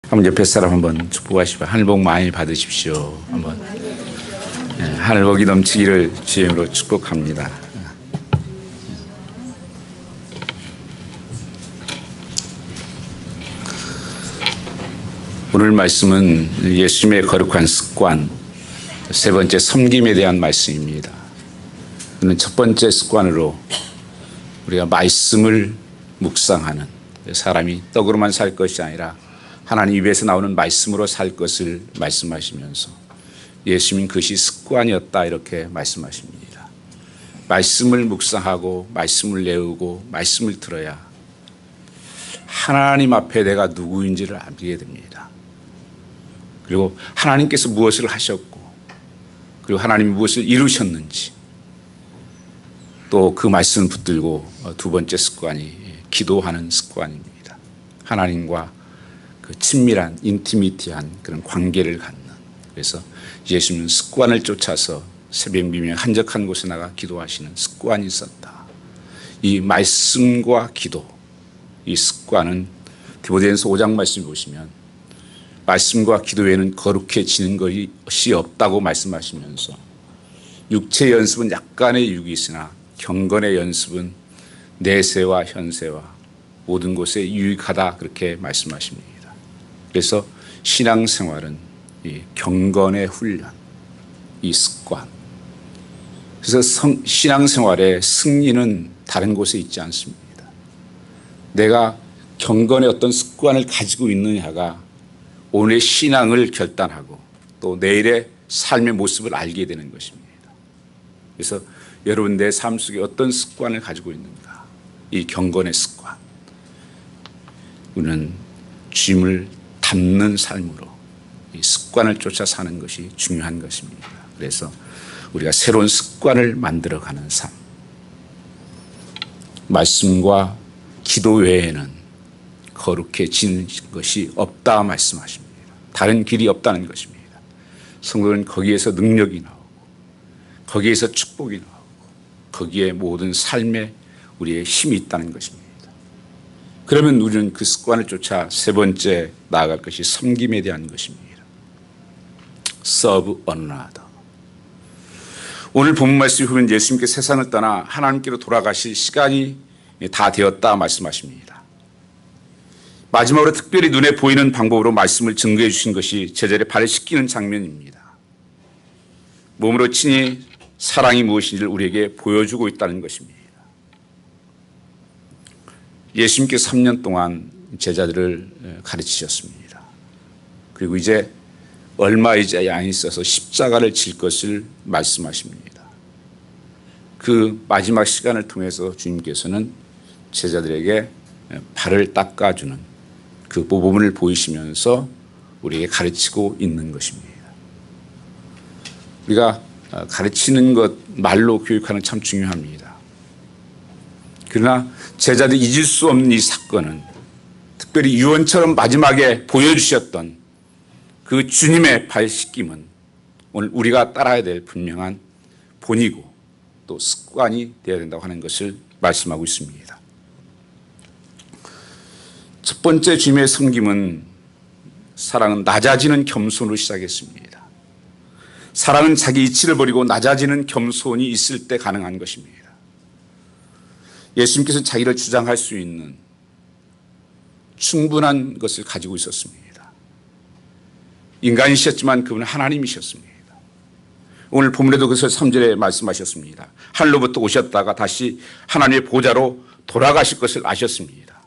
한번 옆에 사람 한번 축복하시고 하늘 복 많이 받으십시오. 한번 하늘 복이 넘치기를 주님으로 축복합니다. 오늘 말씀은 예수님의 거룩한 습관, 세 번째 섬김에 대한 말씀입니다. 첫 번째 습관으로 우리가 말씀을 묵상하는, 사람이 떡으로만 살 것이 아니라 하나님 입에서 나오는 말씀으로 살 것을 말씀하시면서 예수님은 그것이 습관이었다 이렇게 말씀하십니다. 말씀을 묵상하고 말씀을 외우고 말씀을 들어야 하나님 앞에 내가 누구인지를 알게 됩니다. 그리고 하나님께서 무엇을 하셨고 그리고 하나님이 무엇을 이루셨는지, 또 그 말씀을 붙들고 두 번째 습관이 기도하는 습관입니다. 하나님과 그 친밀한 인티미티한 그런 관계를 갖는. 그래서 예수님은 습관을 쫓아서 새벽 비밀 한적한 곳에 나가 기도하시는 습관이 있었다. 이 말씀과 기도, 이 습관은 디모데전서 5장 말씀 보시면 말씀과 기도 외에는 거룩해지는 것이 없다고 말씀하시면서 육체 연습은 약간의 유익이 있으나 경건의 연습은 내세와 현세와 모든 곳에 유익하다 그렇게 말씀하십니다. 그래서 신앙생활은 이 경건의 훈련, 이 습관. 그래서 신앙생활의 승리는 다른 곳에 있지 않습니다. 내가 경건의 어떤 습관을 가지고 있느냐가 오늘의 신앙을 결단하고 또 내일의 삶의 모습을 알게 되는 것입니다. 그래서 여러분 내 삶 속에 어떤 습관을 가지고 있는가, 이 경건의 습관. 우리는 주님을 닮는 삶으로 이 습관을 쫓아 사는 것이 중요한 것입니다. 그래서 우리가 새로운 습관을 만들어가는 삶, 말씀과 기도 외에는 거룩해지는 것이 없다 말씀하십니다. 다른 길이 없다는 것입니다. 성도는 거기에서 능력이 나오고 거기에서 축복이 나오고 거기에 모든 삶에 우리의 힘이 있다는 것입니다. 그러면 우리는 그 습관을 쫓아 세 번째 나아갈 것이 섬김에 대한 것입니다. Serve one another. 오늘 본문 말씀을 보면 예수님께서 세상을 떠나 하나님께로 돌아가실 시간이 다 되었다 말씀하십니다. 마지막으로 특별히 눈에 보이는 방법으로 말씀을 증거해 주신 것이 제자들의 발을 씻기는 장면입니다. 몸으로 친히 사랑이 무엇인지를 우리에게 보여주고 있다는 것입니다. 예수님께서 3년 동안 제자들을 가르치셨습니다. 그리고 이제 얼마 이제 안 있어서 십자가를 질 것을 말씀하십니다. 그 마지막 시간을 통해서 주님께서는 제자들에게 발을 닦아주는 그 부분을 보이시면서 우리에게 가르치고 있는 것입니다. 우리가 가르치는 것, 말로 교육하는 참 중요합니다. 그러나 제자들이 잊을 수 없는 이 사건은 특별히 유언처럼 마지막에 보여주셨던 그 주님의 발 씻김은 오늘 우리가 따라야 될 분명한 본이고 또 습관이 되어야 된다고 하는 것을 말씀하고 있습니다. 첫 번째 주님의 섬김은 사랑은 낮아지는 겸손으로 시작했습니다. 사랑은 자기 이치를 버리고 낮아지는 겸손이 있을 때 가능한 것입니다. 예수님께서는 자기를 주장할 수 있는 충분한 것을 가지고 있었습니다. 인간이셨지만 그분은 하나님이셨습니다. 오늘 본문에도 그것을 3절에 말씀하셨습니다. 하늘로부터 오셨다가 다시 하나님의 보좌로 돌아가실 것을 아셨습니다.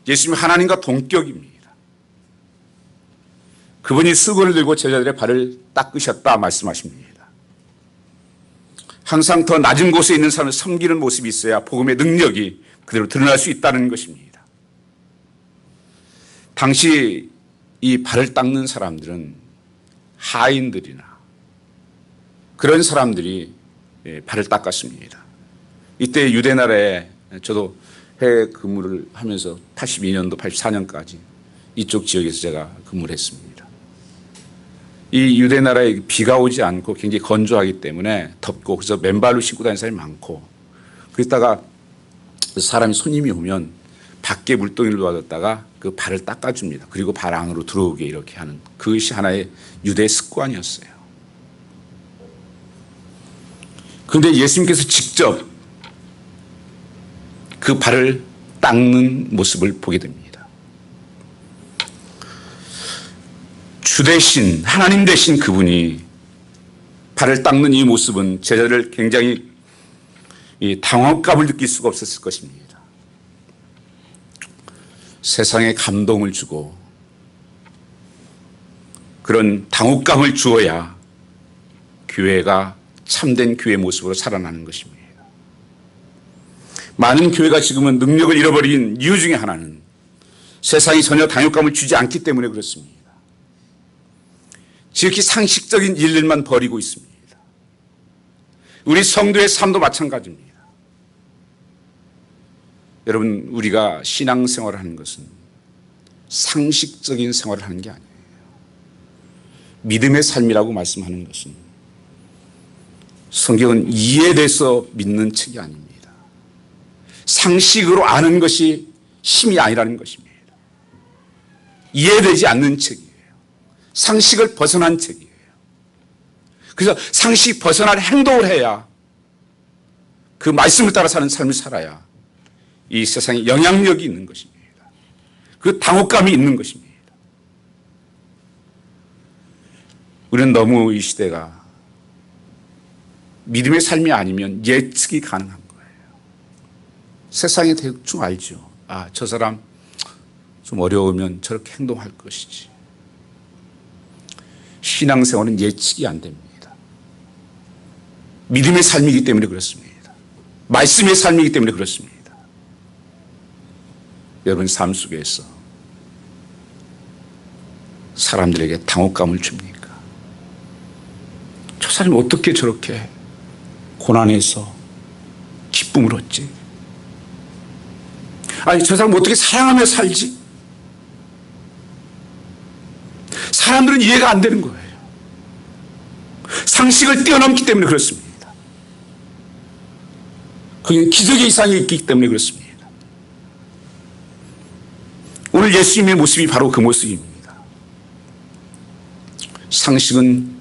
예수님은 하나님과 동격입니다. 그분이 수건을 들고 제자들의 발을 닦으셨다 말씀하십니다. 항상 더 낮은 곳에 있는 사람을 섬기는 모습이 있어야 복음의 능력이 그대로 드러날 수 있다는 것입니다. 당시 이 발을 닦는 사람들은 하인들이나 그런 사람들이 발을 닦았습니다. 이때 유대 나라에 저도 해외 근무를 하면서 82년도 84년까지 이쪽 지역에서 제가 근무를 했습니다. 이 유대 나라에 비가 오지 않고 굉장히 건조하기 때문에 덥고 그래서 맨발로 신고 다니는 사람이 많고, 그러다가 사람이 손님이 오면 밖에 물동이를 놓아뒀다가 그 발을 닦아줍니다. 그리고 발 안으로 들어오게 이렇게 하는 그것이 하나의 유대 습관이었어요. 그런데 예수님께서 직접 그 발을 닦는 모습을 보게 됩니다. 주 대신 하나님 대신 그분이 발을 닦는 이 모습은 제자들 굉장히 당혹감을 느낄 수가 없었을 것입니다. 세상에 감동을 주고 그런 당혹감을 주어야 교회가 참된 교회 모습으로 살아나는 것입니다. 많은 교회가 지금은 능력을 잃어버린 이유 중에 하나는 세상이 전혀 당혹감을 주지 않기 때문에 그렇습니다. 지극히 상식적인 일들만 벌이고 있습니다. 우리 성도의 삶도 마찬가지입니다. 여러분, 우리가 신앙생활을 하는 것은 상식적인 생활을 하는 게 아니에요. 믿음의 삶이라고 말씀하는 것은 성경은 이해돼서 믿는 책이 아닙니다. 상식으로 아는 것이 힘이 아니라는 것입니다. 이해되지 않는 책이에요. 상식을 벗어난 책이에요. 그래서 상식 벗어난 행동을 해야 그 말씀을 따라 사는 삶을 살아야 이 세상에 영향력이 있는 것입니다. 그 당혹감이 있는 것입니다. 우리는 너무 이 시대가 믿음의 삶이 아니면 예측이 가능한 거예요. 세상에 대충 알죠. 아, 저 사람 좀 어려우면 저렇게 행동할 것이지. 신앙생활은 예측이 안 됩니다. 믿음의 삶이기 때문에 그렇습니다. 말씀의 삶이기 때문에 그렇습니다. 여러분 삶 속에서 사람들에게 당혹감을 줍니까? 저 사람이 어떻게 저렇게 고난에서 기쁨을 얻지? 아니, 저 사람 어떻게 사랑하며 살지? 사람들은 이해가 안 되는 거예요. 상식을 뛰어넘기 때문에 그렇습니다. 그게 기적의 이상이 있기 때문에 그렇습니다. 오늘 예수님의 모습이 바로 그 모습입니다. 상식은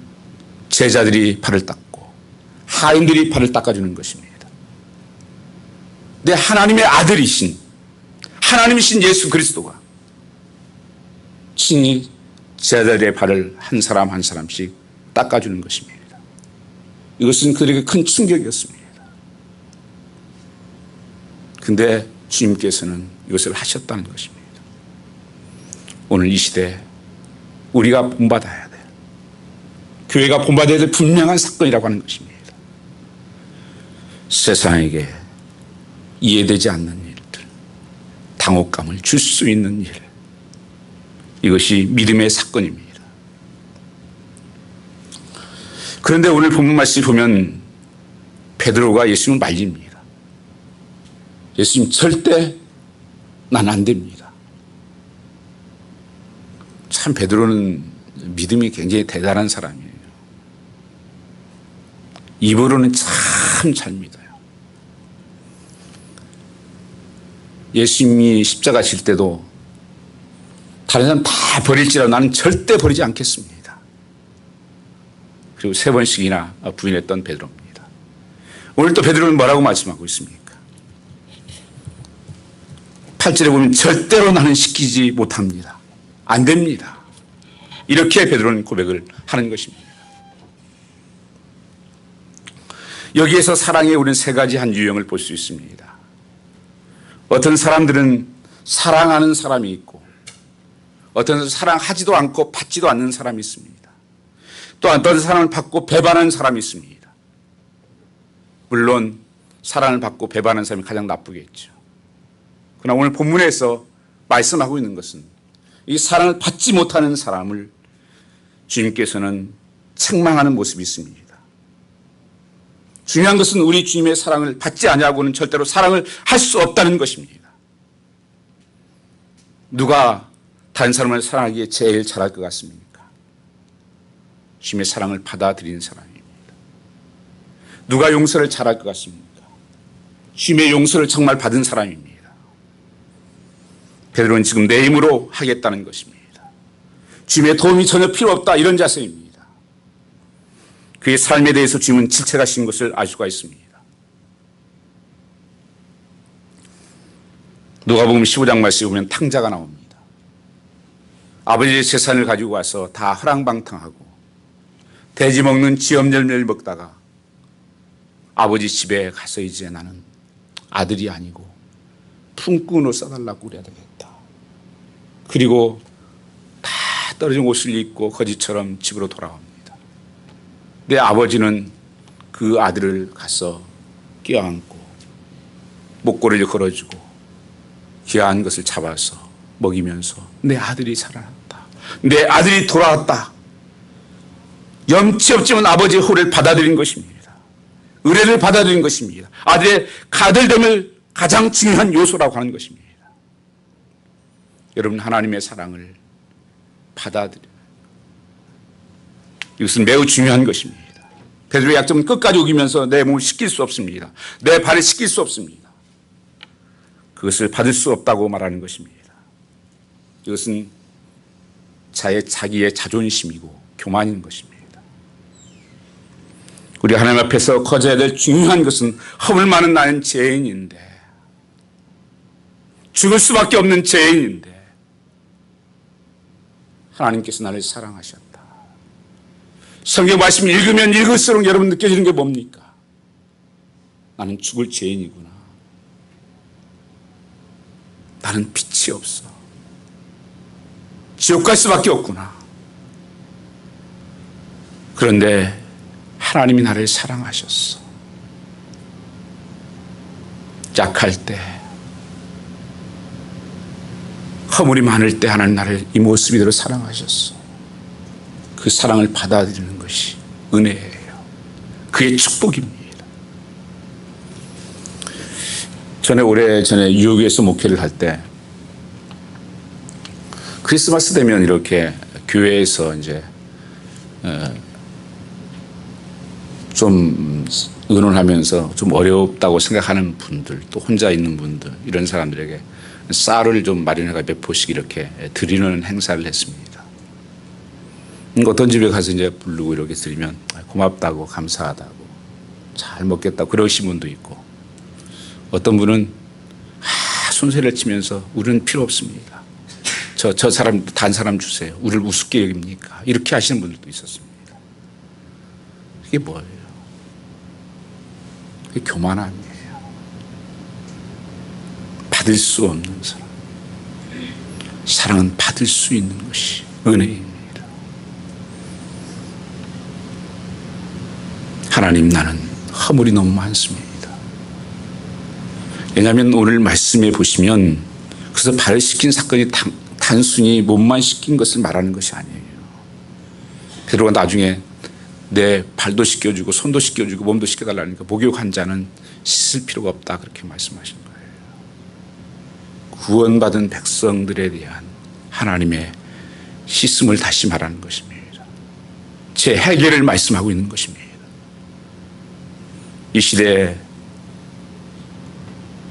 제자들이 발을 닦고 하인들이 발을 닦아주는 것입니다. 내 하나님의 아들이신 하나님이신 예수 그리스도가 친히 제자들의 발을 한 사람 한 사람씩 닦아주는 것입니다. 이것은 그들에게 큰 충격이었습니다. 그런데 주님께서는 이것을 하셨다는 것입니다. 오늘 이 시대에 우리가 본받아야 돼요. 교회가 본받아야 될 분명한 사건이라고 하는 것입니다. 세상에게 이해되지 않는 일들, 당혹감을 줄 수 있는 일, 이것이 믿음의 사건입니다. 그런데 오늘 본문 말씀을 보면 베드로가 예수님을 말립니다. 예수님 절대 난 안 됩니다. 참 베드로는 믿음이 굉장히 대단한 사람이에요. 입으로는 참 잘 믿어요. 예수님이 십자가 질 때도 다른 사람 다 버릴지라도 나는 절대 버리지 않겠습니다. 그리고 3번씩이나 부인했던 베드로입니다. 오늘 또 베드로는 뭐라고 말씀하고 있습니까? 8절에 보면 절대로 나는 시키지 못합니다. 안 됩니다. 이렇게 베드로는 고백을 하는 것입니다. 여기에서 사랑의 우리는 3가지 한 유형을 볼 수 있습니다. 어떤 사람들은 사랑하는 사람이 있고 어떤 사랑하지도 않고 받지도 않는 사람이 있습니다. 또 어떤 사랑을 받고 배반하는 사람이 있습니다. 물론 사랑을 받고 배반하는 사람이 가장 나쁘겠죠. 그러나 오늘 본문에서 말씀하고 있는 것은 이 사랑을 받지 못하는 사람을 주님께서는 책망하는 모습이 있습니다. 중요한 것은 우리 주님의 사랑을 받지 아니하고는 절대로 사랑을 할 수 없다는 것입니다. 누가 다른 사람을 사랑하기에 제일 잘할 것 같습니까? 주님의 사랑을 받아들이는 사람입니다. 누가 용서를 잘할 것 같습니까? 주님의 용서를 정말 받은 사람입니다. 베드로는 지금 내 힘으로 하겠다는 것입니다. 주님의 도움이 전혀 필요 없다, 이런 자세입니다. 그의 삶에 대해서 주님은 질책하신 것을 알 수가 있습니다. 누가복음 15장 말씀에 보면 탕자가 나옵니다. 아버지의 재산을 가지고 와서 다 허랑방탕하고 돼지 먹는 지엄열매를 먹다가 아버지 집에 가서 이제 나는 아들이 아니고 품꾼으로 써달라고 그래야 되겠다. 그리고 다 떨어진 옷을 입고 거지처럼 집으로 돌아옵니다. 내 아버지는 그 아들을 가서 껴안고 목걸이를 걸어주고 귀한 것을 잡아서 먹이면서 내 아들이 살아났다, 내 아들이 돌아왔다, 염치 없지만 아버지의 호를 받아들인 것입니다. 의뢰를 받아들인 것입니다. 아들의 가들됨을 가장 중요한 요소라고 하는 것입니다. 여러분, 하나님의 사랑을 받아들여요. 이것은 매우 중요한 것입니다. 베드로의 약점은 끝까지 우기면서 내 몸을 씻길 수 없습니다. 내 발을 씻길 수 없습니다. 그것을 받을 수 없다고 말하는 것입니다. 이것은 자기의 자존심이고 교만인 것입니다. 우리 하나님 앞에서 거져야 될 중요한 것은 허물 많은 나는 죄인인데, 죽을 수밖에 없는 죄인인데 하나님께서 나를 사랑하셨다. 성경 말씀 읽으면 읽을수록 여러분 느껴지는 게 뭡니까? 나는 죽을 죄인이구나. 나는 빛이 없어. 지옥 갈 수밖에 없구나. 그런데 하나님이 나를 사랑하셨어. 약할 때, 허물이 많을 때 하나님 나를 이 모습 이대로 사랑하셨어. 그 사랑을 받아들이는 것이 은혜예요. 그게 축복입니다. 전에 오래전에 뉴욕에서 목회를 할 때 크리스마스 되면 이렇게 교회에서 이제 좀 의논하면서 좀 어렵다고 생각하는 분들, 또 혼자 있는 분들, 이런 사람들에게 쌀을 좀 마련해가 몇 포씩 이렇게 드리는 행사를 했습니다. 어떤 집에 가서 이제 부르고 이렇게 드리면 고맙다고, 감사하다고, 잘 먹겠다고 그러신 분도 있고, 어떤 분은 손세를 치면서 우리는 필요 없습니다. 저 사람, 단 사람 주세요. 우리를 우습게 여깁니까? 이렇게 하시는 분들도 있었습니다. 이게 뭐예요? 그게 교만함이에요. 받을 수 없는 사랑. 사랑은 받을 수 있는 것이 은혜입니다. 하나님, 나는 허물이 너무 많습니다. 왜냐하면 오늘 말씀에 보시면 그래서 발을 씻긴 사건이 단순히 몸만 씻긴 것을 말하는 것이 아니에요. 베드로가 나중에 내 발도 씻겨주고 손도 씻겨주고 몸도 씻겨달라니까 목욕한 자는 씻을 필요가 없다, 그렇게 말씀하신 거예요. 구원받은 백성들에 대한 하나님의 씻음을 다시 말하는 것입니다. 제 해결을 말씀하고 있는 것입니다. 이 시대에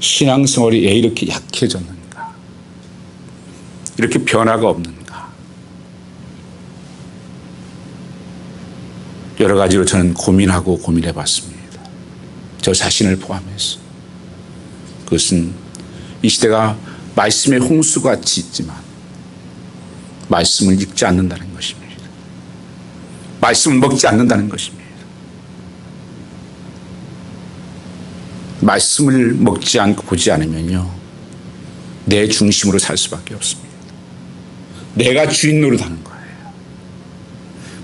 신앙생활이 왜 이렇게 약해졌는가? 이렇게 변화가 없는가? 여러 가지로 저는 고민하고 고민해 봤습니다. 저 자신을 포함해서. 그것은 이 시대가 말씀의 홍수같이 있지만 말씀을 읽지 않는다는 것입니다. 말씀을 먹지 않는다는 것입니다. 말씀을 먹지 않고 보지 않으면요, 내 중심으로 살 수밖에 없습니다. 내가 주인 노릇하는 거예요.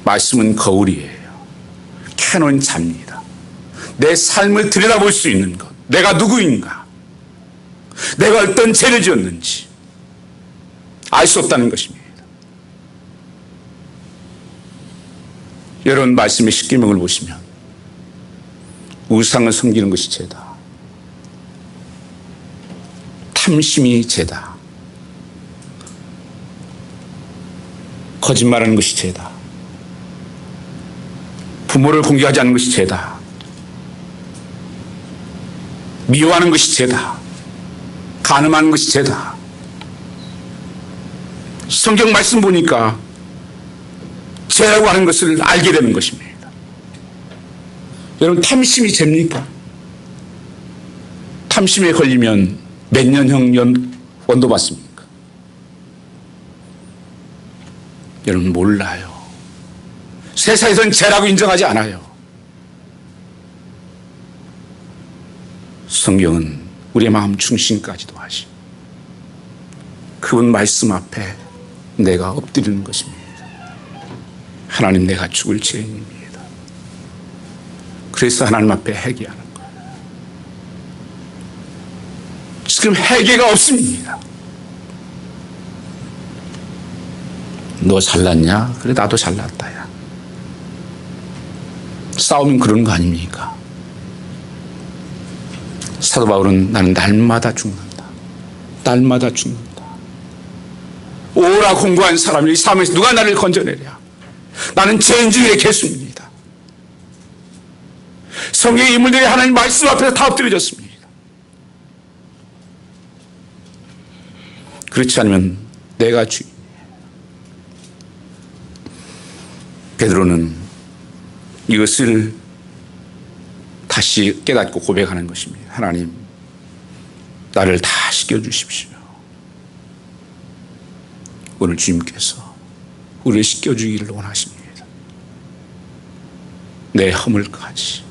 말씀은 거울이에요. 캐논 잡니다. 내 삶을 들여다볼 수 있는 것, 내가 누구인가, 내가 어떤 죄를 지었는지 알 수 없다는 것입니다. 여러분, 말씀의 십계명을 보시면 우상을 섬기는 것이 죄다, 탐심이 죄다, 거짓말하는 것이 죄다, 부모를 공경하지 않는 것이 죄다, 미워하는 것이 죄다, 간음하는 것이 죄다, 성경 말씀 보니까 죄라고 하는 것을 알게 되는 것입니다. 여러분, 탐심이 죄입니까? 탐심에 걸리면 몇 년형 원도 받습니까? 여러분, 몰라요. 세상에서는 죄라고 인정하지 않아요. 성경은 우리의 마음 중심까지도 하시고 그분 말씀 앞에 내가 엎드리는 것입니다. 하나님, 내가 죽을 죄인입니다. 그래서 하나님 앞에 회개하는 거예요. 지금 회개가 없습니다. 너 잘났냐? 그래, 나도 잘났다. 야. 싸우면 그런 거 아닙니까? 사도 바울은 나는 날마다 죽는다. 날마다 죽는다. 오라 공고한 사람이 이 삶에서 누가 나를 건져내랴. 나는 죄인 중에 개수입니다. 성경의 인물들이 하나님 말씀 앞에서 다 엎드려졌습니다. 그렇지 않으면 내가 주인이에요. 베드로는 이것을 다시 깨닫고 고백하는 것입니다. 하나님, 나를 다 씻겨주십시오. 오늘 주님께서 우리를 씻겨주기를 원하십니다. 내 허물까지,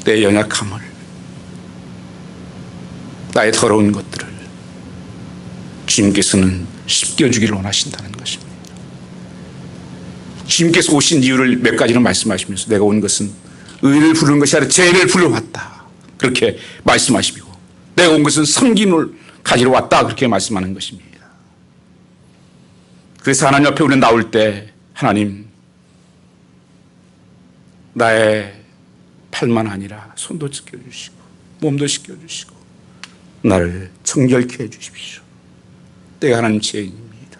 내 연약함을, 나의 더러운 것들을 주님께서는 씻겨주기를 원하신다는 것입니다. 주님께서 오신 이유를 몇 가지는 말씀하시면서 내가 온 것은 의를 부르는 것이 아니라 죄를 불러왔다. 그렇게 말씀하시고 내가 온 것은 섬김을 가지러 왔다. 그렇게 말씀하는 것입니다. 그래서 하나님 앞에 우리는 나올 때 하나님, 나의 팔만 아니라 손도 씻겨주시고 몸도 씻겨주시고 나를 정결케 해주십시오. 내가 하나님 죄인입니다.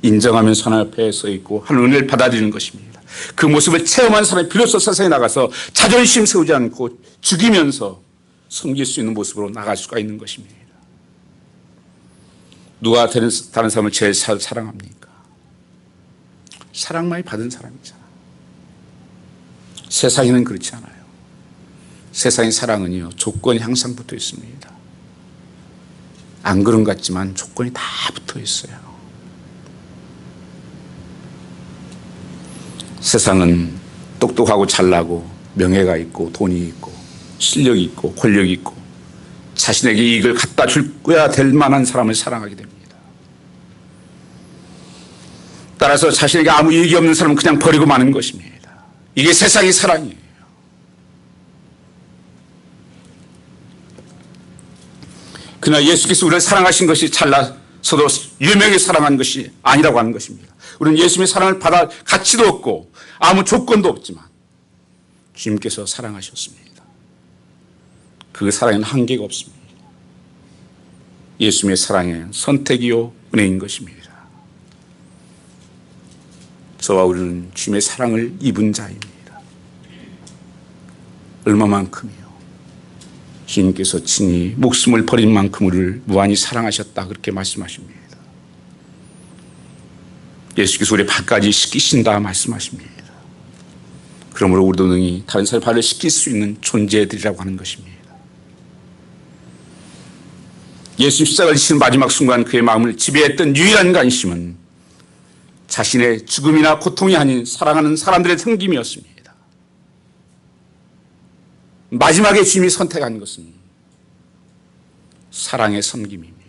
인정하면서 하나님 앞에 서 있고 하나님 은혜를 받아들이는 것입니다. 그 모습을 체험한 사람이 비로소 세상에 나가서 자존심 세우지 않고 죽이면서 섬길 수 있는 모습으로 나갈 수가 있는 것입니다. 누가 다른 사람을 제일 사랑합니까? 사랑 많이 받은 사람이잖아. 세상에는 그렇지 않아요. 세상의 사랑은요, 조건이 항상 붙어 있습니다. 안 그런 것 같지만 조건이 다 붙어 있어요. 세상은 똑똑하고 잘나고 명예가 있고 돈이 있고 실력이 있고 권력이 있고 자신에게 이익을 갖다 줄거야 될 만한 사람을 사랑하게 됩니다. 따라서 자신에게 아무 이익이 없는 사람은 그냥 버리고 마는 것입니다. 이게 세상의 사랑이에요. 그러나 예수께서 우리를 사랑하신 것이 잘나서도 유명하게 사랑한 것이 아니라고 하는 것입니다. 우리는 예수님의 사랑을 받아 가치도 없고 아무 조건도 없지만 주님께서 사랑하셨습니다. 그 사랑에는 한계가 없습니다. 예수님의 사랑은 선택이요 은혜인 것입니다. 저와 우리는 주님의 사랑을 입은 자입니다. 얼마만큼이요? 주님께서 친히 목숨을 버린 만큼 우리를 무한히 사랑하셨다 그렇게 말씀하십니다. 예수께서 우리의 발까지 씻기신다 말씀하십니다. 그러므로 우리도 능히 다른 사람의 발을 씻길 수 있는 존재들이라고 하는 것입니다. 예수님 십자가를 지시는 마지막 순간 그의 마음을 지배했던 유일한 관심은 자신의 죽음이나 고통이 아닌 사랑하는 사람들의 섬김이었습니다. 마지막에 주님이 선택한 것은 사랑의 섬김입니다.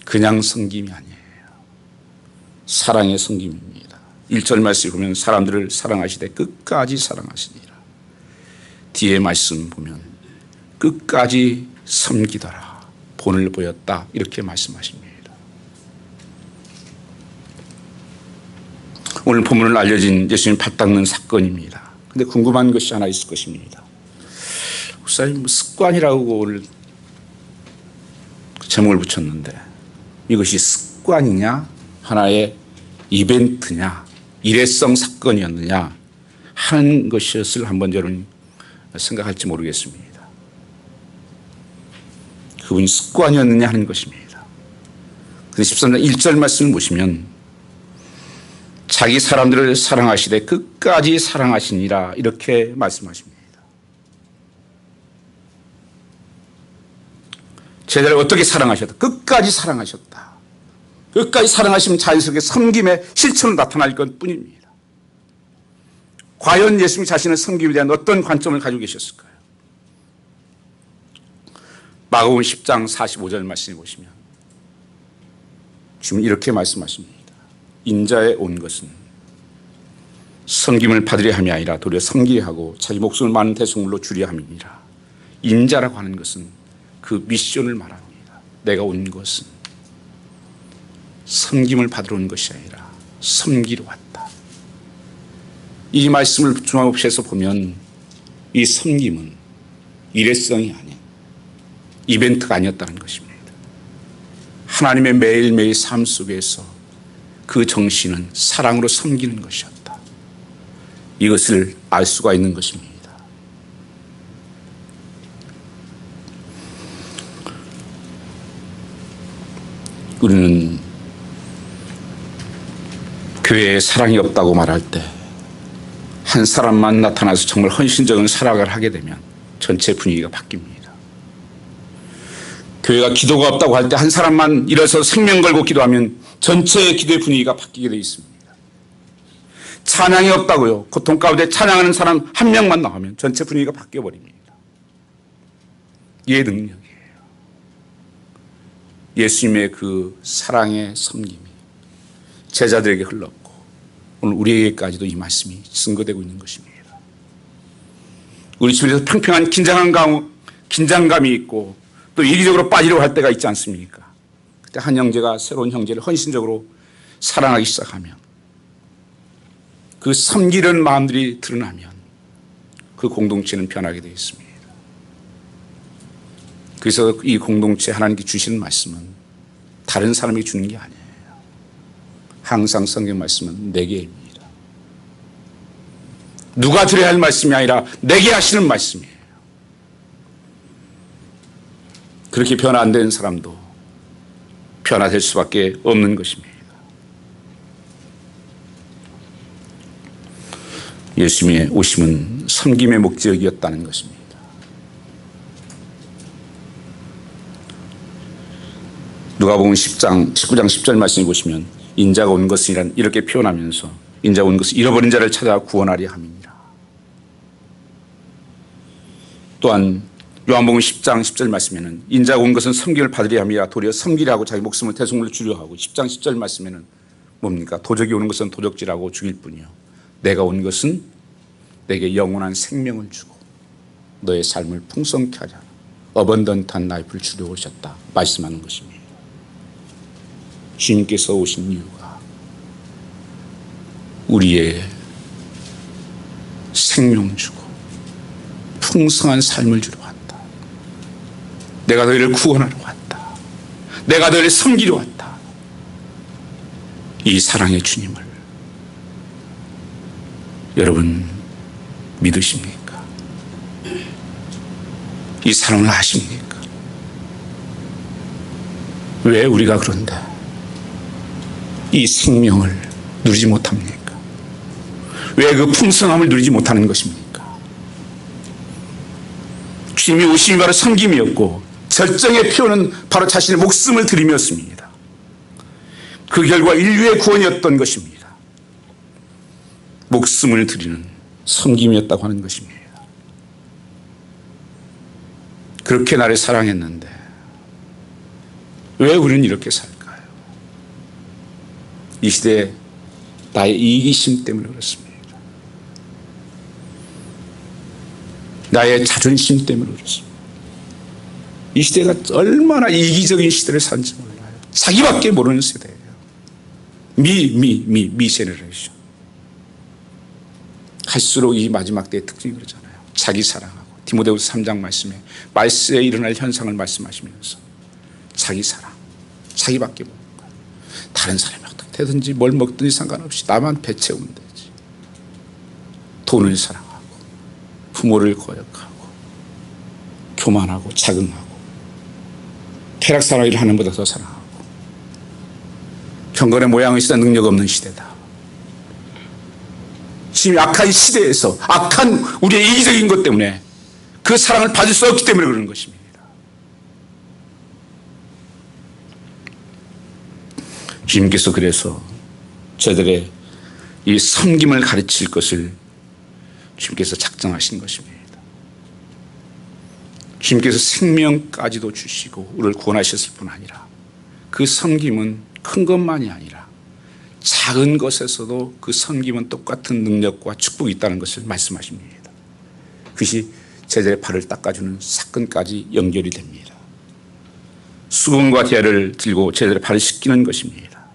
그냥 섬김이 아니에요. 사랑의 섬김입니다. 1절 말씀 보면 사람들을 사랑하시되 끝까지 사랑하시니라. 뒤에 말씀 보면 끝까지 섬기더라. 본을 보였다. 이렇게 말씀하십니다. 오늘 본문을 알려진 예수님 발 닦는 사건입니다. 근데 궁금한 것이 하나 있을 것입니다. 목사님, 습관이라고 오늘 제목을 붙였는데 이것이 습관이냐 하나의 이벤트냐 일회성 사건이었느냐 하는 것이었을 한번 저는 생각할지 모르겠습니다. 그분이 습관이었느냐 하는 것입니다. 근데 13장 1절 말씀을 보시면 자기 사람들을 사랑하시되 끝까지 사랑하시니라 이렇게 말씀하십니다. 제자를 어떻게 사랑하셨다? 끝까지 사랑하셨다. 끝까지 사랑하시면 자연스럽게 섬김의 실천으로 나타날 것뿐입니다. 과연 예수님 자신의 섬김에 대한 어떤 관점을 가지고 계셨을까요? 마가복음 10장 45절 말씀해 보시면 지금 이렇게 말씀하십니다. 인자에 온 것은 섬김을 받으려 함이 아니라 도리어 섬기려 하고 자기 목숨을 많은 대속물로 주려 함이니라. 인자라고 하는 것은 그 미션을 말합니다. 내가 온 것은 섬김을 받으러 온 것이 아니라 섬기러 왔다. 이 말씀을 종합해서 보면 이 섬김은 일회성이 아닌 이벤트가 아니었다는 것입니다. 하나님의 매일매일 삶 속에서 그 정신은 사랑으로 섬기는 것이었다. 이것을 알 수가 있는 것입니다. 우리는 교회에 사랑이 없다고 말할 때 한 사람만 나타나서 정말 헌신적인 사랑을 하게 되면 전체 분위기가 바뀝니다. 교회가 기도가 없다고 할 때 한 사람만 일어서 생명 걸고 기도하면 전체의 기도의 분위기가 바뀌게 되어 있습니다. 찬양이 없다고요. 고통 가운데 찬양하는 사람 한 명만 나오면 전체 분위기가 바뀌어버립니다. 이게 능력이에요. 예수님의 그 사랑의 섬김이 제자들에게 흘렀고 오늘 우리에게까지도 이 말씀이 증거되고 있는 것입니다. 우리 집에서 평평한 긴장감이 있고 또 이기적으로 빠지려고 할 때가 있지 않습니까? 그때 한 형제가 새로운 형제를 헌신적으로 사랑하기 시작하면 그 섬기는 마음들이 드러나면 그 공동체는 변하게 되어 있습니다. 그래서 이 공동체 하나님께 주시는 말씀은 다른 사람에게 주는 게 아니에요. 항상 성경 말씀은 내게입니다. 누가 드려야 할 말씀이 아니라 내게 하시는 말씀이에요. 그렇게 변화 안 되는 사람도 변화될 수밖에 없는 것입니다. 예수님의 오심은 섬김의 목적이었다는 것입니다. 누가복음 19장 10절 말씀을 보시면 인자가 온 것은 이렇게 표현하면서 인자가 온 것은 잃어버린 자를 찾아 구원하려 함이니라. 또한 요한복음 10장 10절 말씀에는 인자가 온 것은 섬김을 받으려 함이라 도리어 섬기려 하고 자기 목숨을 대속물로 주려 하고 10장 10절 말씀에는 뭡니까? 도적이 오는 것은 도적질하고 죽일 뿐이요 내가 온 것은 내게 영원한 생명을 주고 너의 삶을 풍성케 하자 어번던트한 라이프를 주려 오셨다 말씀하는 것입니다. 주님께서 오신 이유가 우리의 생명 주고 풍성한 삶을 주러 왔다. 내가 너희를 구원하러 왔다. 내가 너희를 섬기러 왔다. 이 사랑의 주님을 여러분 믿으십니까? 이 사랑을 아십니까? 왜 우리가 그런데 이 생명을 누리지 못합니까? 왜 그 풍성함을 누리지 못하는 것입니까? 주님이 오심이 바로 섬김이었고 절정의 표현은 바로 자신의 목숨을 드림이었습니다. 그 결과 인류의 구원이었던 것입니다. 목숨을 드리는 섬김이었다고 하는 것입니다. 그렇게 나를 사랑했는데 왜 우리는 이렇게 살까요? 이 시대에 나의 이기심 때문에 그렇습니다. 나의 자존심 때문에 그렇습니다. 이 시대가 얼마나 이기적인 시대를 사는지 몰라요. 자기밖에 모르는 세대예요. 미 제너레이션. 갈수록 이 마지막 때의 특징이 그러잖아요. 자기 사랑하고 디모데후서 3장 말씀에 말세에 일어날 현상을 말씀하시면서 자기 사랑, 자기밖에 모르는 거예요. 다른 사람이 어떻게 되든지 뭘 먹든지 상관없이 나만 배 채우면 되지. 돈을 사랑하고 부모를 거역하고 교만하고 자긍하고 쾌락사랑을 하는 것보다 더 사랑하고 경건의 모양의 시대, 능력 없는 시대다. 지금 악한 시대에서 악한 우리의 이기적인 것 때문에 그 사랑을 받을 수 없기 때문에 그러는 것입니다. 주님께서 그래서 저들의 이 섬김을 가르칠 것을 주님께서 작정하신 것입니다. 주님께서 생명까지도 주시고 우리를 구원하셨을 뿐 아니라 그 섬김은 큰 것만이 아니라 작은 것에서도 그 섬김은 똑같은 능력과 축복이 있다는 것을 말씀하십니다. 그것이 제자의 발을 닦아주는 사건까지 연결이 됩니다. 수건과 대야를 들고 제자의 발을 씻기는 것입니다.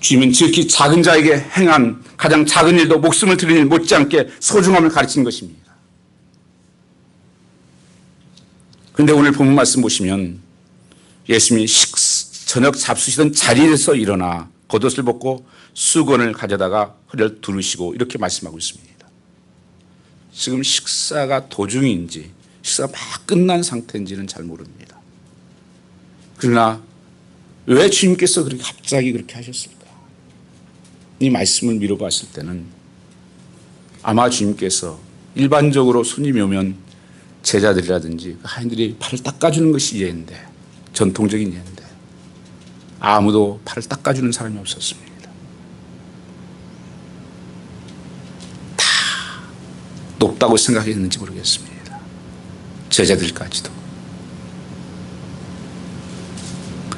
주님은 지극히 작은 자에게 행한 가장 작은 일도 목숨을 드리는 일 못지않게 소중함을 가르치는 것입니다. 그런데 오늘 본문 말씀 보시면 예수님이 저녁 잡수시던 자리에서 일어나 겉옷을 벗고 수건을 가져다가 허리를 두르시고 이렇게 말씀하고 있습니다. 지금 식사가 도중인지 식사가 막 끝난 상태인지는 잘 모릅니다. 그러나 왜 주님께서 그렇게 갑자기 그렇게 하셨을까? 이 말씀을 미뤄봤을 때는 아마 주님께서 일반적으로 손님이 오면 제자들이라든지 하인들이 팔을 닦아주는 것이 예인데, 전통적인 예인데 아무도 팔을 닦아주는 사람이 없었습니다. 다 높다고 생각했는지 모르겠습니다. 제자들까지도.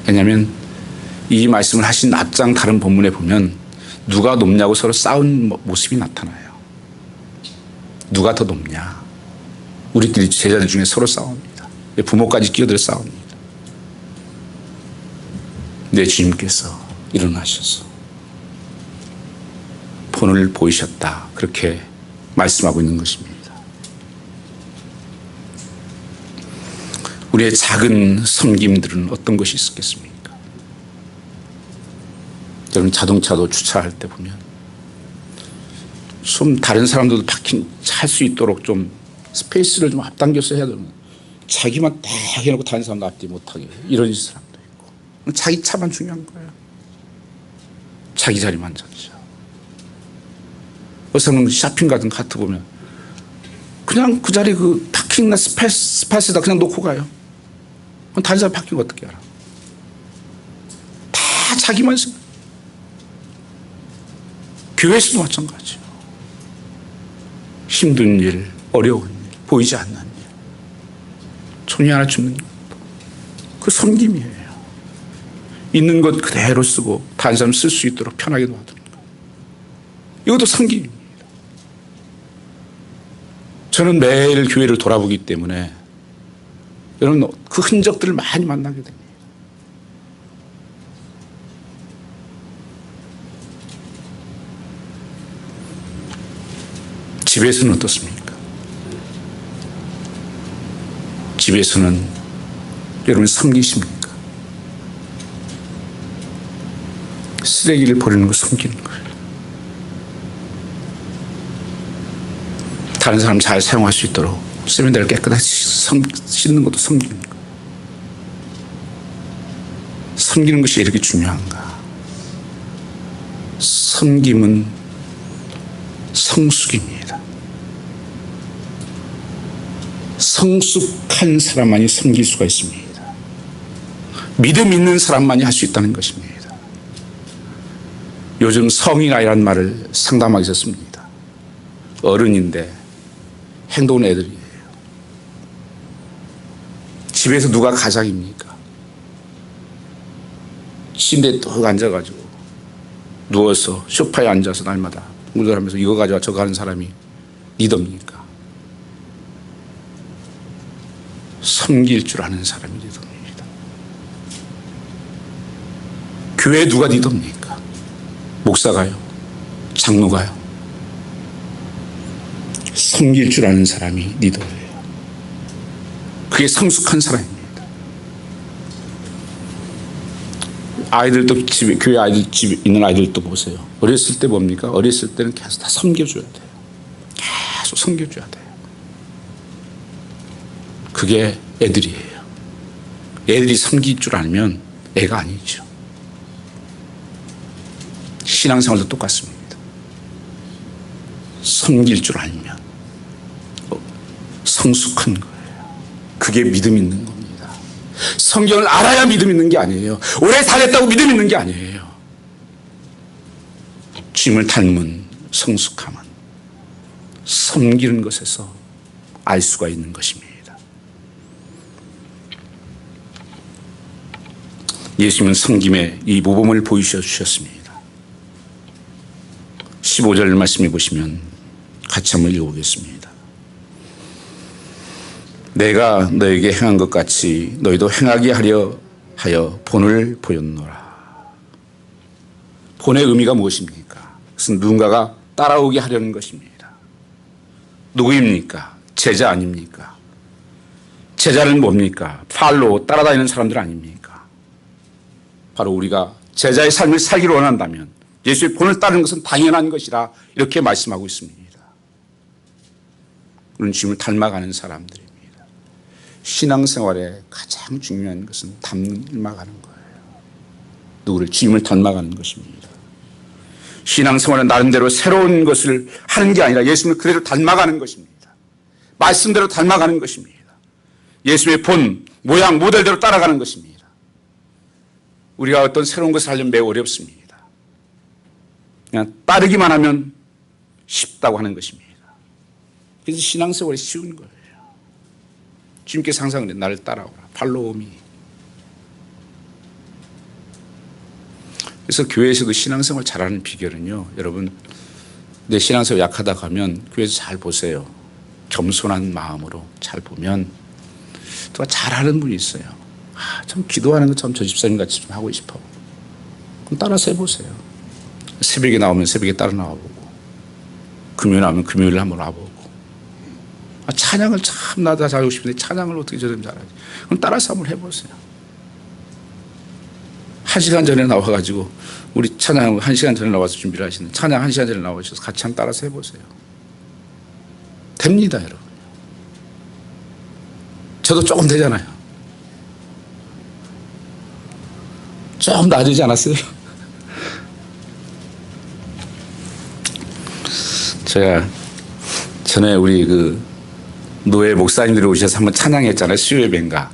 왜냐하면 이 말씀을 하신 앞장 다른 본문에 보면 누가 높냐고 서로 싸운 모습이 나타나요. 누가 더 높냐. 우리끼리 제자들 중에 서로 싸웁니다. 부모까지 끼어들어 싸웁니다. 내 주님께서 일어나셔서 본을 보이셨다. 그렇게 말씀하고 있는 것입니다. 우리의 작은 섬김들은 어떤 것이 있겠습니까? 여러분 자동차도 주차할 때 보면 좀 다른 사람들도 파킹 할 수 있도록 좀 스페이스를 좀 앞당겨서 해야 되는, 자기만 딱 해놓고 다른 사람도 앞뒤 못하게 이런 사람도 있고, 자기 차만 중요한 거예요. 자기 자리만 찾죠. 어서는 쇼핑 가든 카트 보면 그냥 그 자리 그 파킹이나 스페이스에다 그냥 놓고 가요. 다른 사람 파킹 어떻게 알아? 다 자기만 생각. 교회에서도 마찬가지죠. 힘든 일, 어려운 일, 보이지 않는 일, 손이 하나 죽는 것, 그 섬김이에요. 있는 것 그대로 쓰고 다른 사람 쓸 수 있도록 편하게 놔두는 것, 이것도 섬김입니다. 저는 매일 교회를 돌아보기 때문에 여러분 그 흔적들을 많이 만나게 됩니다. 집에서는 어떻습니까? 집에서는 여러분 섬기십니까? 쓰레기를 버리는 거 섬기는 거예요. 다른 사람 잘 사용할 수 있도록 세면대를 깨끗하게 씻는 것도 섬기는 거예요. 섬기는 것이 이렇게 중요한가? 섬김은 성숙입니다. 성숙한 사람만이 섬길 수가 있습니다. 믿음 있는 사람만이 할 수 있다는 것입니다. 요즘 성인아이라는 말을 상담하게 썼습니다. 어른인데 행동은 애들이에요. 집에서 누가 가장입니까? 침대에 뚝 앉아가지고 누워서 소파에 앉아서 날마다 운전하면서 이거 가져와 저거 하는 사람이 리더입니까? 섬길 줄 아는 사람이 리더입니다. 교회 누가 리더입니까? 목사가요? 장로가요? 섬길 줄 아는 사람이 리더예요. 그게 성숙한 사람입니다. 아이들도 집에, 교회 아이들 집에 있는 아이들도 보세요. 어렸을 때 뭡니까? 어렸을 때는 계속 다 섬겨줘야 돼요. 계속 섬겨줘야 돼요. 그게 애들이에요. 애들이 섬길 줄 알면 애가 아니죠. 신앙생활도 똑같습니다. 섬길 줄 알면 성숙한 거예요. 그게 믿음 있는 겁니다. 성경을 알아야 믿음 있는 게 아니에요. 오래 살았다고 믿음 있는 게 아니에요. 주님을 닮은 성숙함은 섬기는 것에서 알 수가 있는 것입니다. 예수님은 섬김의 이 모범을 보여주셨습니다. 15절 말씀해 보시면 같이 한번 읽어보겠습니다. 내가 너에게 행한 것 같이 너희도 행하게 하려 하여 본을 보였노라. 본의 의미가 무엇입니까? 그것은 누군가가 따라오게 하려는 것입니다. 누구입니까? 제자 아닙니까? 제자는 뭡니까? 팔로 따라다니는 사람들 아닙니까? 바로 우리가 제자의 삶을 살기를 원한다면 예수의 본을 따르는 것은 당연한 것이라 이렇게 말씀하고 있습니다. 우리는 주님을 닮아가는 사람들입니다. 신앙생활에 가장 중요한 것은 닮아가는 거예요. 누구를? 주님을 닮아가는 것입니다. 신앙생활은 나름대로 새로운 것을 하는 게 아니라 예수님을 그대로 닮아가는 것입니다. 말씀대로 닮아가는 것입니다. 예수의 본, 모양, 모델대로 따라가는 것입니다. 우리가 어떤 새로운 것을 하려면 매우 어렵습니다. 그냥 따르기만 하면 쉽다고 하는 것입니다. 그래서 신앙생활이 쉬운 거예요. 주님께서 항상 그래, 나를 따라오라. 팔로우미. 그래서 교회에서도 신앙생활 잘하는 비결은요, 여러분, 내 신앙생활 약하다고 하면 교회에서 잘 보세요. 겸손한 마음으로 잘 보면 또 잘하는 분이 있어요. 참 기도하는 것처럼 저 집사님 같이 좀 하고 싶어. 그럼 따라서 해보세요. 새벽에 나오면 새벽에 따라 나와보고, 금요일 나오면 금요일 한번 와보고. 찬양을 참 나도 잘하고 싶은데 찬양을 어떻게 저렇게 잘하지? 그럼 따라서 한번 해보세요. 1시간 전에 나와가지고 우리 찬양 1시간 전에 나와서 준비를 하시는 찬양 1시간 전에 나오셔서 같이 한번 따라서 해보세요. 됩니다, 여러분. 저도 조금 되잖아요. 조금 나아지지 않았어요? 제가 전에 우리 노예 목사님들이 오셔서 한번 찬양했잖아요. 수요예배인가.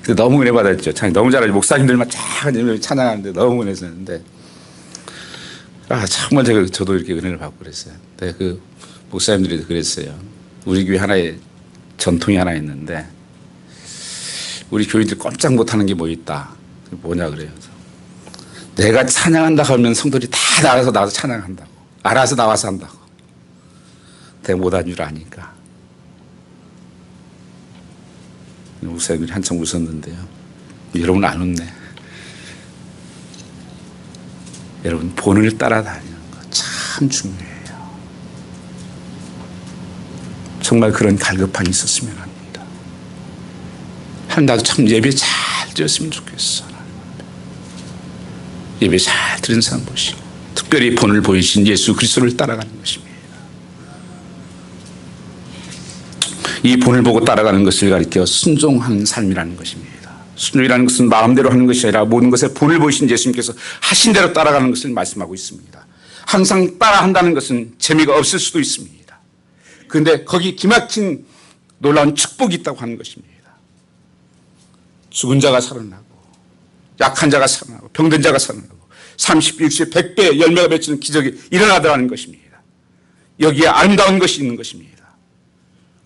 근데 너무 은혜 받았죠. 너무 잘하죠. 목사님들만 쫙 찬양하는데 너무 은혜 받았는데. 정말 저도 이렇게 은혜를 받고 그랬어요. 근데 그 목사님들이 그랬어요. 우리 교회 하나의 전통이 하나 있는데, 우리 교인들 꼼짝 못하는 게 뭐 있다. 뭐냐 그래요. 내가 찬양한다 하면 성도들이 다 나와서 찬양한다고. 알아서 나와서 한다고. 내가 못한 줄 아니까. 목사님들이 한참 웃었는데요. 여러분 안 웃네. 여러분 본을 따라다니는 거 참 중요해요. 정말 그런 갈급함이 있었으면 합니다. 나도 참 예배 잘 드렸으면 좋겠어. 예배 잘 드린 사람 보시고 특별히 본을 보이신 예수 그리스도를 따라가는 것입니다. 이 본을 보고 따라가는 것을 가리켜 순종하는 삶이라는 것입니다. 순종이라는 것은 마음대로 하는 것이 아니라 모든 것에 본을 보이신 예수님께서 하신 대로 따라가는 것을 말씀하고 있습니다. 항상 따라한다는 것은 재미가 없을 수도 있습니다. 그런데 거기 기막힌 놀라운 축복이 있다고 하는 것입니다. 죽은 자가 살아나고, 약한 자가 살아나고, 병든 자가 살아나고, 30, 60, 100배 열매가 맺히는 기적이 일어나더라는 것입니다. 여기에 아름다운 것이 있는 것입니다.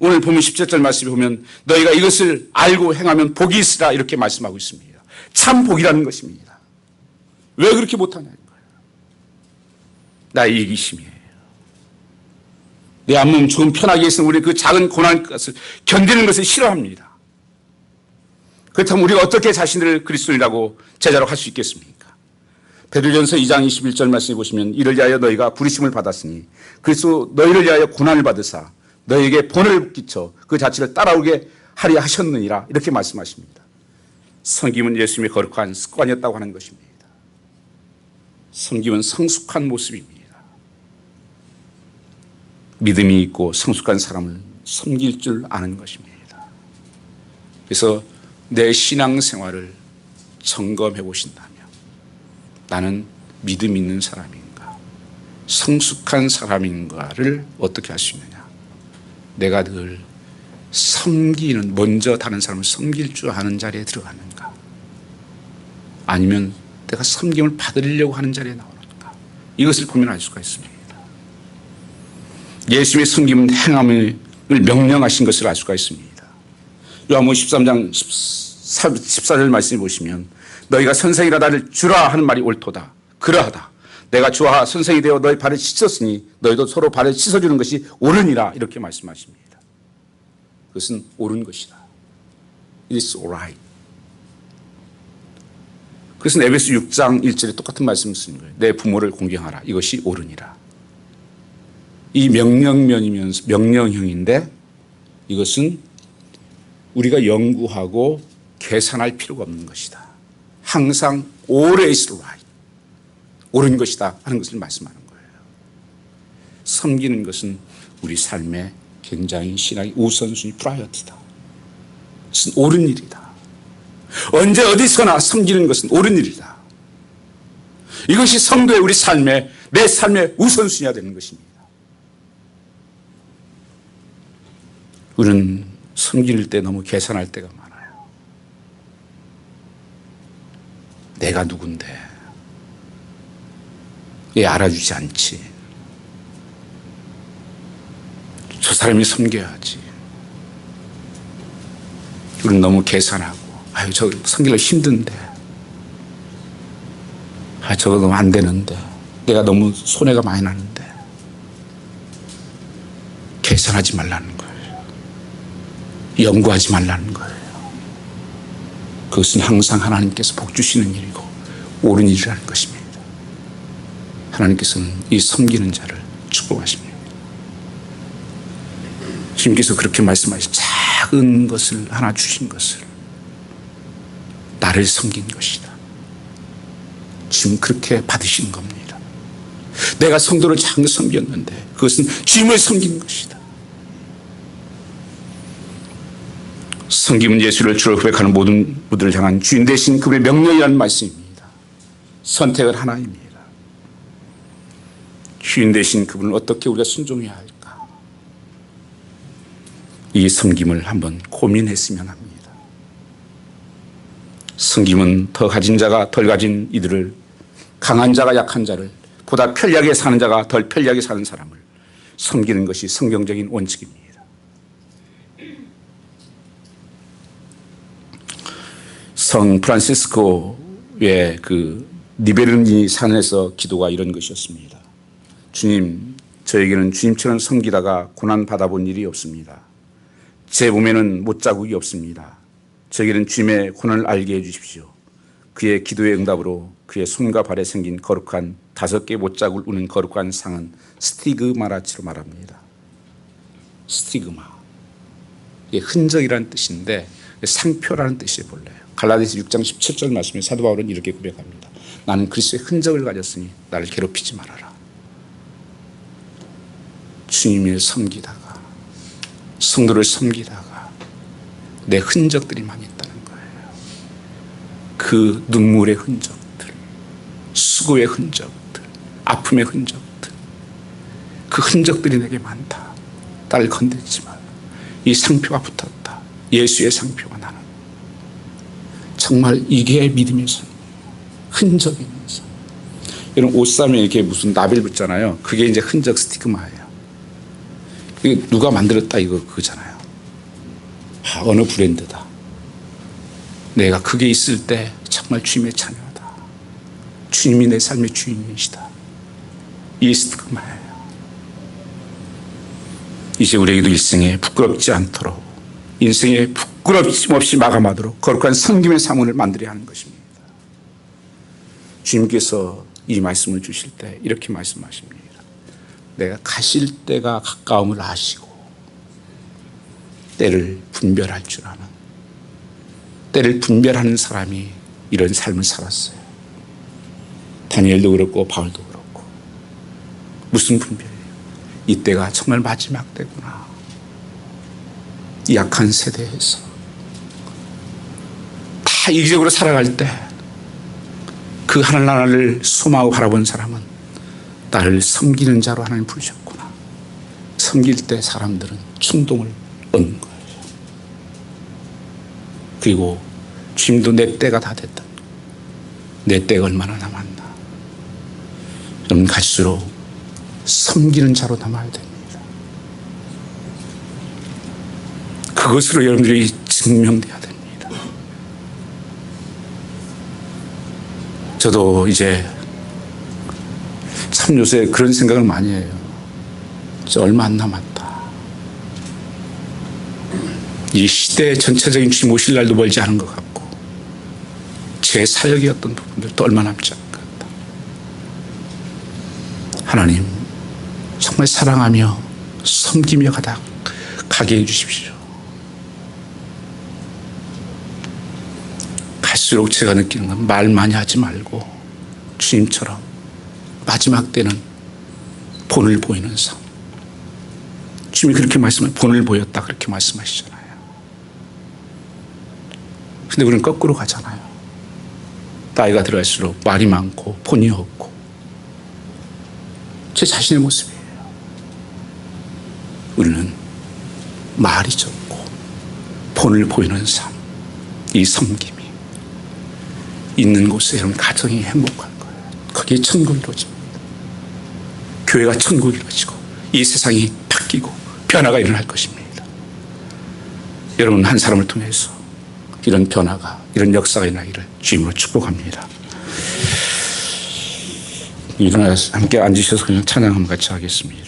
오늘 보면 17절 말씀에 보면 너희가 이것을 알고 행하면 복이 있으라 이렇게 말씀하고 있습니다. 참 복이라는 것입니다. 왜 그렇게 못하냐는 거예요. 나의 이기심이에요. 내 앞몸 조금 편하게 있으면 우리 그 작은 고난 것을 견디는 것을 싫어합니다. 그렇다면 우리가 어떻게 자신들을 그리스도인이라고 제자로 할 수 있겠습니까? 베드로전서 2장 21절 말씀해 보시면 이를 위하여 너희가 부르심을 받았으니 그리스도 너희를 위하여 고난을 받으사 너희에게 본을 끼쳐 그 자체를 따라오게 하려 하셨느니라 이렇게 말씀하십니다. 섬김은 예수님의 거룩한 습관이었다고 하는 것입니다. 섬김은 성숙한 모습입니다. 믿음이 있고 성숙한 사람을 섬길 줄 아는 것입니다. 그래서 내 신앙생활을 점검해 보신다면 나는 믿음 있는 사람인가? 성숙한 사람인가를 어떻게 알 수 있느냐? 내가 늘 섬기는, 먼저 다른 사람을 섬길 줄 아는 자리에 들어가는가? 아니면 내가 섬김을 받으려고 하는 자리에 나오는가? 이것을 보면 알 수가 있습니다. 예수님의 섬김은 행함을 명령하신 것을 알 수가 있습니다. 요한복음 13장 14절 말씀을 보시면 너희가 선생이라 나를 주라 하는 말이 옳도다. 그러하다. 내가 주와 선생이 되어 너희 발을 씻었으니 너희도 서로 발을 씻어주는 것이 옳으니라. 이렇게 말씀하십니다. 그것은 옳은 것이다. It is right. 그것은 에베소 6장 1절에 똑같은 말씀을 쓰는 거예요. 내 부모를 공경하라. 이것이 옳으니라. 이 명령면이면서 명령형인데 이것은 우리가 연구하고 계산할 필요가 없는 것이다. 항상 always right. 옳은 것이다 하는 것을 말씀하는 거예요. 섬기는 것은 우리 삶의 굉장히 신앙의 우선순위 프라이어티다. 그것은 옳은 일이다. 언제 어디서나 섬기는 것은 옳은 일이다. 이것이 성도의 우리 삶의 내 삶의 우선순위가 되는 것입니다. 우리는 섬길 때 너무 계산할 때가 많아요. 내가 누군데 왜 알아주지 않지? 저 사람이 섬겨야지. 우리는 너무 계산하고 아유 저 섬기려 힘든데 아 저거 너무 안 되는데 내가 너무 손해가 많이 나는데 계산하지 말라는 거예요. 연구하지 말라는 거예요. 그것은 항상 하나님께서 복 주시는 일이고 옳은 일이라는 것입니다. 하나님께서는 이 섬기는 자를 축복하십니다. 주님께서 그렇게 말씀하시죠. 작은 것을 하나 주신 것을 나를 섬긴 것이다. 지금 그렇게 받으시는 겁니다. 내가 성도를 작은 섬겼는데 그것은 주님을 섬긴 것이다. 섬김은 예수를 주로 고백하는 모든 분들을 향한 주인 되신 그분의 명령이라는 말씀입니다. 선택은 하나입니다. 주인 되신 그분을 어떻게 우리가 순종해야 할까? 이 섬김을 한번 고민했으면 합니다. 섬김은 더 가진 자가 덜 가진 이들을, 강한 자가 약한 자를, 보다 편리하게 사는 자가 덜 편리하게 사는 사람을 섬기는 것이 성경적인 원칙입니다. 성 프란시스코의 그 니베르니 산에서 기도가 이런 것이었습니다. 주님, 저에게는 주님처럼 섬기다가 고난 받아본 일이 없습니다. 제 몸에는 못자국이 없습니다. 저에게는 주님의 고난을 알게 해주십시오. 그의 기도의 응답으로 그의 손과 발에 생긴 거룩한 5개 못자국을 우는 거룩한 상은 스티그마라치로 말합니다. 스티그마. 이게 흔적이라는 뜻인데 상표라는 뜻이 본래요. 갈라디아서 6장 17절 말씀에 사도 바울은 이렇게 고백합니다. 나는 그리스도의 흔적을 가졌으니 나를 괴롭히지 말아라. 주님을 섬기다가 성도를 섬기다가 내 흔적들이 많이 있다는 거예요. 그 눈물의 흔적들, 수고의 흔적들, 아픔의 흔적들, 그 흔적들이 내게 많다. 나를 건드리지 마라. 이 상표가 붙었다. 예수의 상표가 나는. 정말 이게 믿음의 삶, 흔적이 있는 삶. 이런 옷싸움에 이렇게 무슨 나벨 붙잖아요. 그게 이제 흔적 스티그마예요. 이게 누가 만들었다 이거 그거잖아요. 아, 어느 브랜드다. 내가 그게 있을 때 정말 주님의 자녀다. 주님이 내 삶의 주인이시다. 이 스티그마예요. 이제 우리에게도 일생에 부끄럽지 않도록 인생에 부끄럽심 없이 마감하도록 거룩한 섬김의 사문을 만들어야 하는 것입니다. 주님께서 이 말씀을 주실 때 이렇게 말씀하십니다. 내가 가실 때가 가까움을 아시고 때를 분별할 줄 아는, 때를 분별하는 사람이 이런 삶을 살았어요. 다니엘도 그렇고 바울도 그렇고. 무슨 분별이에요? 이때가 정말 마지막 때구나. 이 약한 세대에서 다 이기적으로 살아갈 때 그 하늘나라를 소망하고 바라본 사람은 나를 섬기는 자로 하나님 부르셨구나. 섬길 때 사람들은 충동을 얻는 거예요. 그리고 주님도 내 때가 다 됐다. 내 때가 얼마나 남았나. 여러분, 갈수록 섬기는 자로 남아야 됩니다. 그것으로 여러분들이 증명돼야 됩니다. 저도 이제 참 요새 그런 생각을 많이 해요. 이제 얼마 안 남았다. 이 시대의 전체적인 주님 오실 날도 멀지 않은 것 같고, 제 사역이었던 부분들도 얼마 남지 않은 것 같다. 하나님, 정말 사랑하며 섬기며 가게 해주십시오. 갈수록 제가 느끼는 건 말 많이 하지 말고 주님처럼 마지막 때는 본을 보이는 삶. 주님이 그렇게 말씀하시면 본을 보였다 그렇게 말씀하시잖아요. 근데 우리는 거꾸로 가잖아요. 나이가 들어갈수록 말이 많고 본이 없고, 제 자신의 모습이에요. 우리는 말이 적고 본을 보이는 삶, 이 섬김이 있는 곳에 여러분 가정이 행복한 거예요. 거기에 천국이 이루어집니다. 교회가 천국이 이루어지고 이 세상이 바뀌고 변화가 일어날 것입니다. 여러분 한 사람을 통해서 이런 변화가, 이런 역사가 일어나기를 주님으로 축복합니다. 일어나서 함께 앉으셔서 그냥 찬양 한번 같이 하겠습니다.